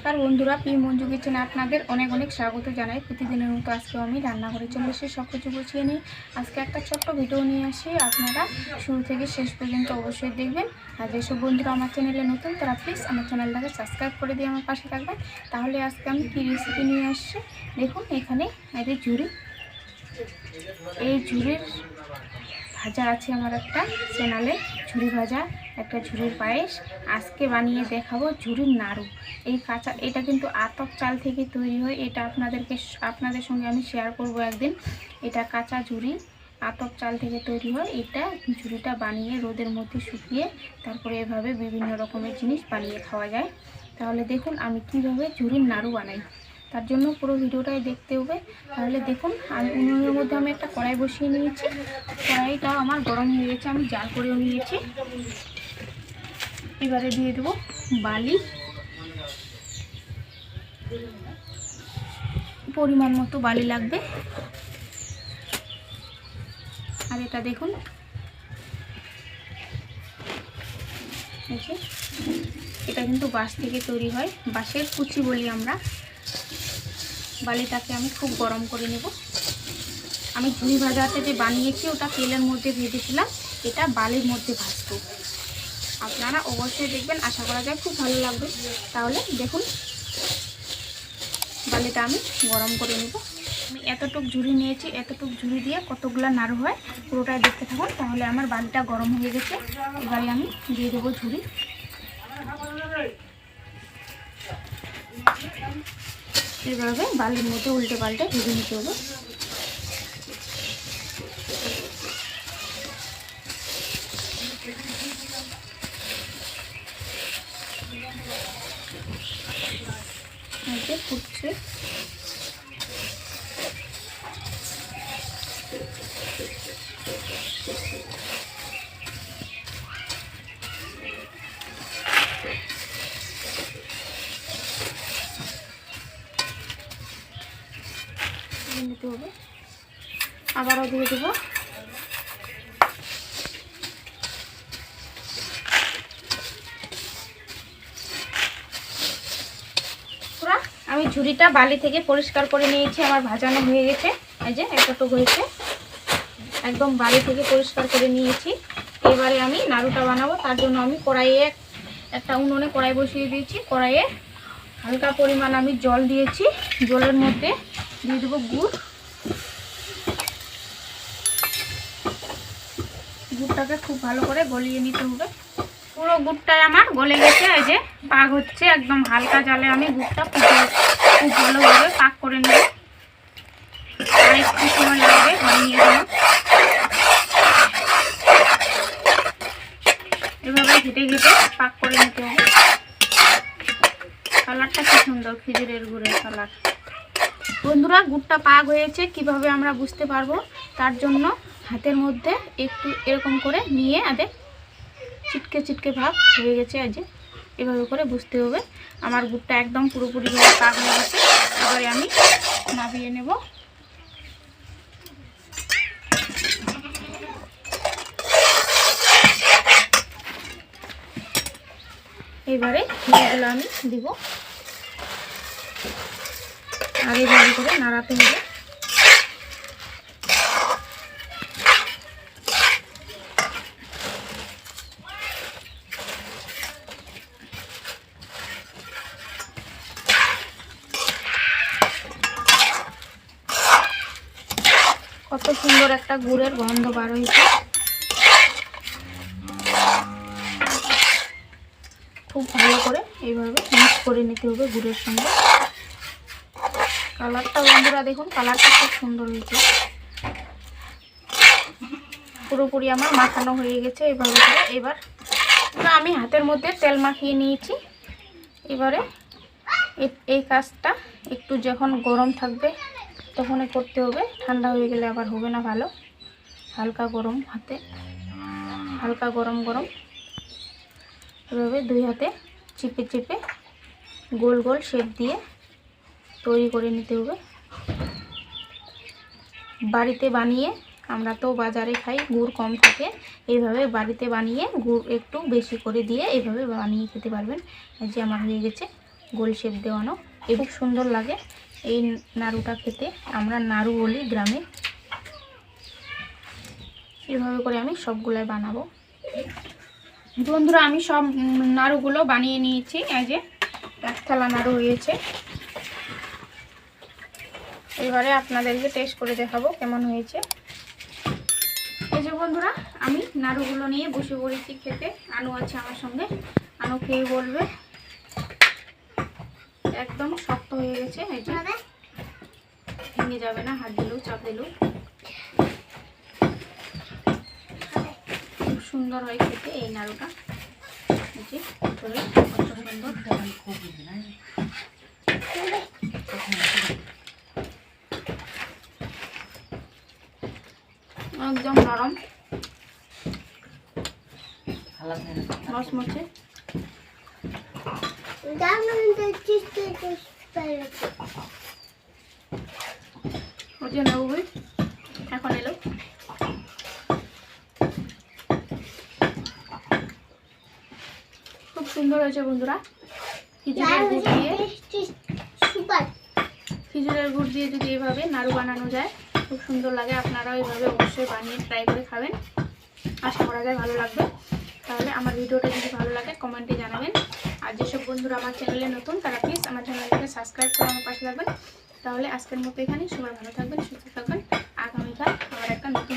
নমস্কার বন্ধুরা, পি মঞ্জু কিচেনে আপনাদের অনেক অনেক স্বাগত জানাই। প্রতিদিনের মতো আজকেও আমি রান্নাঘরে চলে এসে সব কিছু গুছিয়ে নিই। আজকে একটা ছোট্ট ভিডিও নিয়ে আসি, আপনারা শুরু থেকে শেষ পর্যন্ত অবশ্যই দেখবেন। আর যেসব বন্ধুরা আমার চ্যানেলে নতুন তারা প্লিজ আমার চ্যানেলটাকে সাবস্ক্রাইব করে দিয়ে আমার পাশে থাকবেন। তাহলে আজকে আমি কী রেসিপি নিয়ে আসছি দেখুন। এখানে এই ঝুড়ি, এই ঝুড়ির ভাজা আছে আমার একটা চ্যানেলে, ঝুড়ি ভাজা, একটা ঝুড়ির পায়েস। আজকে বানিয়ে দেখাবো ঝুড়ির নাড়ু। এই কাঁচা, এটা কিন্তু আতপ চাল থেকে তৈরি হয়। এটা আপনাদের সঙ্গে আমি শেয়ার করব একদিন। এটা কাঁচা ঝুড়ি, আতপ চাল থেকে তৈরি হয়। এটা ঝুড়িটা বানিয়ে রোদের মধ্যে শুকিয়ে তারপরে এভাবে বিভিন্ন রকমের জিনিস বানিয়ে খাওয়া যায়। তাহলে দেখুন আমি কিভাবে ঝুড়ির নাড়ু বানাই। তার জন্য পুরো ভিডিওটাই দেখতে হবে। তাহলে দেখুন, আমি উনুনের মধ্যে আমি একটা কড়াই বসিয়ে নিয়েছি। কড়াইটা আমার গরম হয়ে গেছে, আমি জাল করেও নিয়েছি। এবারে দিয়ে দেবো বালি, পরিমাণ মতো বালি লাগবে। আর এটা দেখুন, এটা কিন্তু বাঁশ থেকে তৈরি হয়, বাঁশের কুচি বলি আমরা। বালিটাকে আমি খুব গরম করে নেব। আমি ঝুড়ি ভাজাতে যে বানিয়েছি ওটা তেলের মধ্যে ভেজেছিলাম, এটা বালির মধ্যে ভাজবো। আপনারা অবশ্যই দেখবেন, আশা করা যায় খুব ভালো লাগবে। তাহলে দেখুন, বালিটা আমি গরম করে নেব। আমি এতটুক ঝুড়ি নিয়েছি, এতটুক ঝুড়ি দিয়ে কতগুলো নাড়ু হয় পুরোটাই দেখতে থাকুন। তাহলে আমার বালিটা গরম হয়ে গেছে। এবারে আমি দিয়ে দেবো ঝুড়ি। এভাবে বালির মধ্যে উল্টে পাল্টে ভেজে নিতে হবে। ফুটছে, নিতে হবে। আবারও দিয়ে দেবো। আমি ঝুড়িটা বালি থেকে পরিষ্কার করে নিয়েছি, আমার ভাজানো হয়ে গেছে। এই যে এতটুকু হয়েছে, একদম বালি থেকে পরিষ্কার করে নিয়েছি। এবারে আমি নাড়ুটা বানাবো। তার জন্য আমি কড়াইয়ে একটা উনুনে কড়াই বসিয়ে দিয়েছি। কড়াইয়ে হালকা পরিমাণ আমি জল দিয়েছি। জলের মধ্যে দিয়ে দেবো গুড়। গুড়টাকে খুব ভালো করে গলিয়ে নিতে হবে। পুরো গুড়টাই আমার গলে গেছে। এই যে পাক হচ্ছে, একদম হালকা জালে আমি গুড়টা খুব ভালোভাবে পাক করে নেব। আর একটু সময় লাগবে বানিয়ে দেবো। এভাবে ঘেটে ঘেটে পাক করে নিতে হবে। কালারটা কি সুন্দর, খেজুরের গুড়ের কালার। বন্ধুরা, গুড়টা পাক হয়েছে কিভাবে আমরা বুঝতে পারবো? তার জন্য হাতের মধ্যে একটু এরকম করে নিয়ে আদে চিটকে চিটকে ভাব হয়ে গেছে। আজ এভাবে করে বুঝতে হবে আমার গুড়টা একদম পুরোপুরিভাবে পাক হয়ে গেছে। এবারে আমি নামিয়ে নেব। এবারে এগুলো আমি দিব, আর এইভাবে করে নাড়াতে হবে। কত সুন্দর একটা গুড়ের গন্ধ বার হয়েছে। খুব ভালো করে এইভাবে মিক্স করে নিতে হবে গুড়ের সঙ্গে। কালারটা বন্ধুরা দেখুন, কালারটা খুব সুন্দর হয়েছে। পুরোপুরি আমার মাখানো হয়ে গেছে এইভাবে করে। এবার আমি হাতের মধ্যে তেল মাখিয়ে নিয়েছি। এবারে এই কাজটা একটু যখন গরম থাকবে তখনই করতে হবে, ঠান্ডা হয়ে গেলে আবার হবে না ভালো। হালকা গরম হাতে, হালকা গরম গরম এভাবে দুই হাতে চিপে চিপে গোল গোল শেপ দিয়ে তৈরি করে নিতে হবে। বাড়িতে বানিয়ে, আমরা তো বাজারে খাই, গুড় কম থাকে, এইভাবে বাড়িতে বানিয়ে গুড় একটু বেশি করে দিয়ে এইভাবে বানিয়ে খেতে পারবেন। এই যে আমার হয়ে গেছে গোল শেপ দেওয়ানো। খুব সুন্দর লাগে এই নাড়ুটা খেতে, আমরা নাড়ু বলি গ্রামে। এভাবে করে আমি সবগুলাই বানাবো। বন্ধুরা আমি সব নাড়ুগুলো বানিয়ে নিয়েছি। এই যে এক থালা নাড়ু হয়েছে। এবারে আপনাদেরকে টেস্ট করে দেখাবো কেমন হয়েছে। এই যে বন্ধুরা আমি নাড়ুগুলো নিয়ে বসে পড়েছি খেতে। আনু আছে আমার সঙ্গে, আনু খেয়ে বলবে। একদম শক্ত হয়ে গেছে, এই যে ভেঙে যাবে না, হাত দিলেও চাপ দিলেও। খুব সুন্দর হয় খেতে এই নাড়ুটা। এই যে ভিতরে কত সুন্দর, একদম নরম মচমচে। ওই যে নেবই এখন এলো। খুব সুন্দর হয়েছে বন্ধুরা। খেজুরের গুড় দিয়ে যদি এভাবে নাড়ু বানানো যায় খুব সুন্দর লাগে। আপনারাও এইভাবে অবশ্যই বানিয়ে ট্রাই করে খাবেন, আশা করা যায় ভালো লাগবে। তাহলে আমার ভিডিওটা যদি ভালো লাগে কমেন্টে জানাবেন। আর যেসব বন্ধুরা আমার চ্যানেলে নতুন তারা প্লিজ আমার চ্যানেলটাকে সাবস্ক্রাইব করে আমার পাশে থাকবেন। তাহলে আজকের মতো এখানেই, সবাই ভালো থাকবেন, সুস্থ থাকবেন। আগামীকাল আবার একটা নতুন